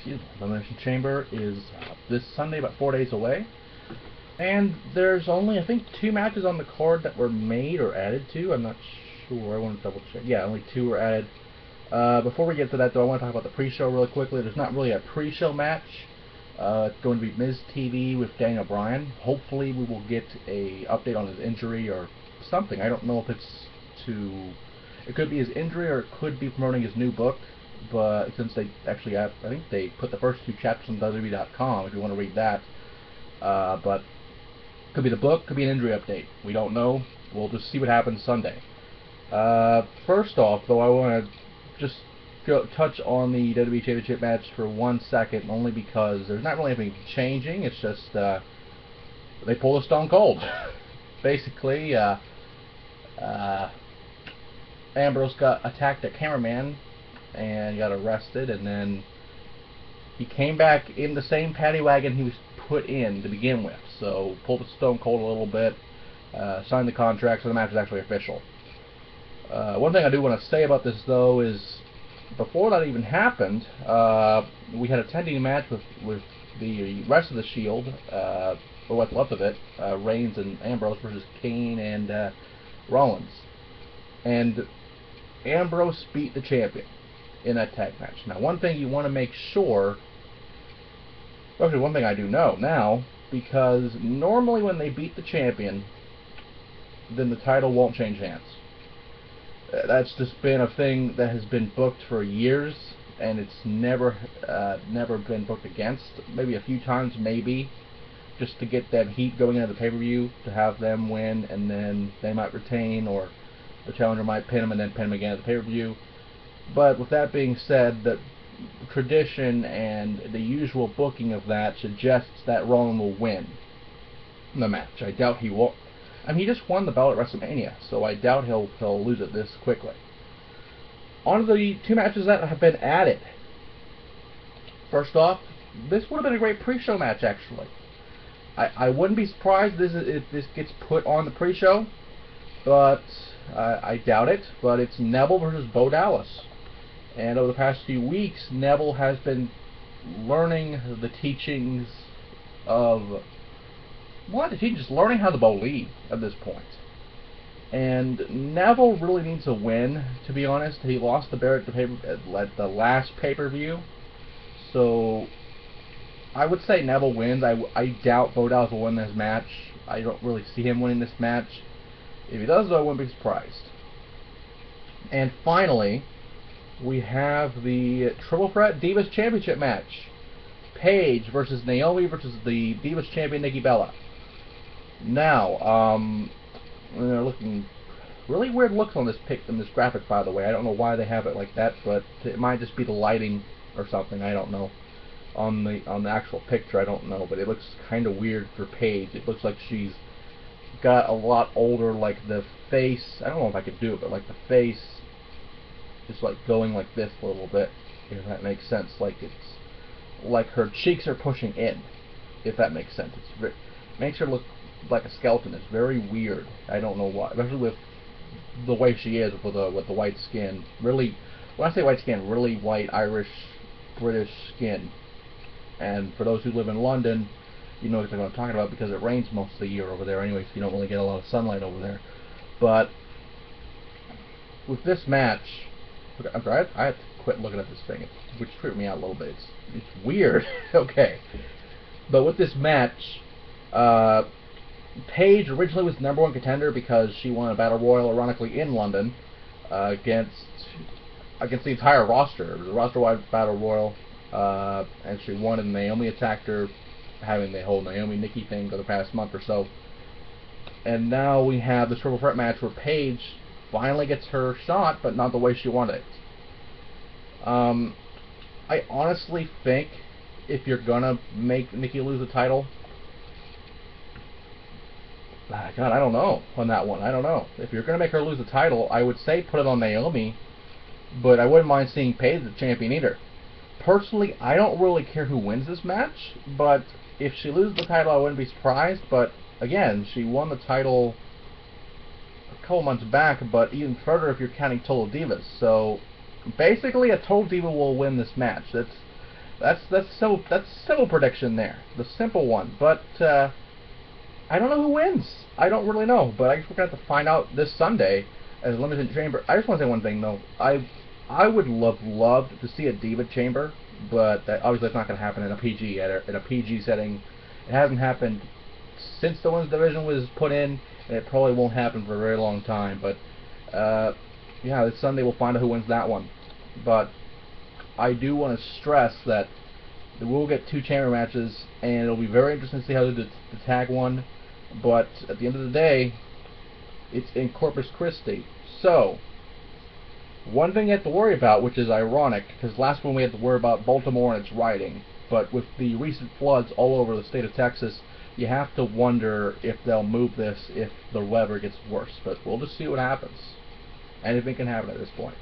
excuse me, Elimination Chamber is this Sunday, about 4 days away. And there's only, I think, 2 matches on the card that were made or added to. I'm not sure. I want to double check. Yeah, only 2 were added. Before we get to that, though, I want to talk about the pre-show really quickly. There's not really a pre-show match. It's going to be Miz TV with Daniel Bryan. Hopefully, we will get a update on his injury or something. I don't know if it's to... It could be his injury or it could be promoting his new book. But since they actually have, I think they put the first 2 chapters on WWE.com if you want to read that. But could be the book, could be an injury update. We don't know. We'll just see what happens Sunday. First off, though, I want to just touch on the WWE Championship match for 1 second, only because there's not really anything changing. It's just they pulled a Stone Cold. Basically, Ambrose attacked a cameraman and got arrested, and then he came back in the same paddy wagon he was put in to begin with. So pulled the Stone Cold a little bit, signed the contract, so the match is actually official. One thing I do want to say about this, though, is before that even happened, we had a 10-team match with the rest of the Shield, or what's left of it, Reigns and Ambrose versus Kane and Rollins. And Ambrose beat the champion in that tag match. Now, one thing you want to make sure, actually one thing I do know now, because normally when they beat the champion, then the title won't change hands. That's just been a thing that has been booked for years, and it's never been booked against. Maybe a few times, maybe, just to get that heat going into the pay-per-view, to have them win, and then they might retain, or the challenger might pin them and then pin them again at the pay-per-view. But with that being said, the tradition and the usual booking of that suggests that Roman will win the match. I doubt he won't. I mean, he just won the belt at WrestleMania, so I doubt he'll lose it this quickly. On to the 2 matches that have been added. First off, this would have been a great pre-show match, actually. I wouldn't be surprised if this gets put on the pre-show, but I doubt it. But it's Neville versus Bo Dallas. And over the past few weeks, Neville has been learning the teachings of... just learning how to believe at this point. And Neville really needs a win, to be honest. He lost the bear at the last pay-per-view. So I would say Neville wins. I doubt Bo Dallas will win this match. I don't really see him winning this match. If he does, though, I wouldn't be surprised. And finally, we have the Triple Threat Divas Championship match. Paige versus Naomi versus the Divas Champion Nikki Bella. Now, they're looking really weird looks on this graphic, by the way. I don't know why they have it like that, but it might just be the lighting or something. I don't know. On the actual picture, I don't know, but it looks kind of weird for Paige. It looks like she's got a lot older, like the face. I don't know if I could do it, but like the face, just like going like this a little bit, if that makes sense. Like it's like her cheeks are pushing in, if that makes sense. It makes her look like a skeleton. It's very weird. I don't know why, especially with the way she is with the white skin. Really, when I say white skin, really white Irish, British skin. And for those who live in London, you know exactly what I'm talking about, because it rains most of the year over there anyway, so you don't really get a lot of sunlight over there. But with this match, I'm sorry, I have to quit looking at this thing, which tripped me out a little bit. It's weird. Okay, but with this match, Paige originally was the #1 contender because she won a Battle Royal, ironically, in London against the entire roster. It was a roster-wide Battle Royal, and she won, and Naomi attacked her, having the whole Naomi-Nikki thing for the past month or so. And now we have this Triple Threat match where Paige finally gets her shot, but not the way she wanted it. I honestly think if you're gonna make Nikki lose the title, God, I don't know on that one. I don't know. If you're gonna make her lose the title, I would say put it on Naomi, but I wouldn't mind seeing Paige the champion either. Personally, I don't really care who wins this match, but if she loses the title, I wouldn't be surprised. But again, she won the title a couple months back, but even further if you're counting Total Divas. So basically, a Total Diva will win this match. That's simple prediction there, the simple one. But I don't know who wins. I don't really know. But I guess we're gonna have to find out this Sunday as Elimination Chamber. I just want to say one thing though. I would love to see a Diva Chamber, but obviously that's not gonna happen in a PG in a PG setting. It hasn't happened since the women's division was put in, and it probably won't happen for a very long time. But yeah, this Sunday we'll find out who wins that one. But I do want to stress that we'll get 2 chamber matches, and it'll be very interesting to see how they tag one. But at the end of the day, it's in Corpus Christi. So, one thing you have to worry about, which is ironic, because last one we had to worry about Baltimore and its rioting, but with the recent floods all over the state of Texas, you have to wonder if they'll move this if the weather gets worse. But we'll just see what happens. Anything can happen at this point.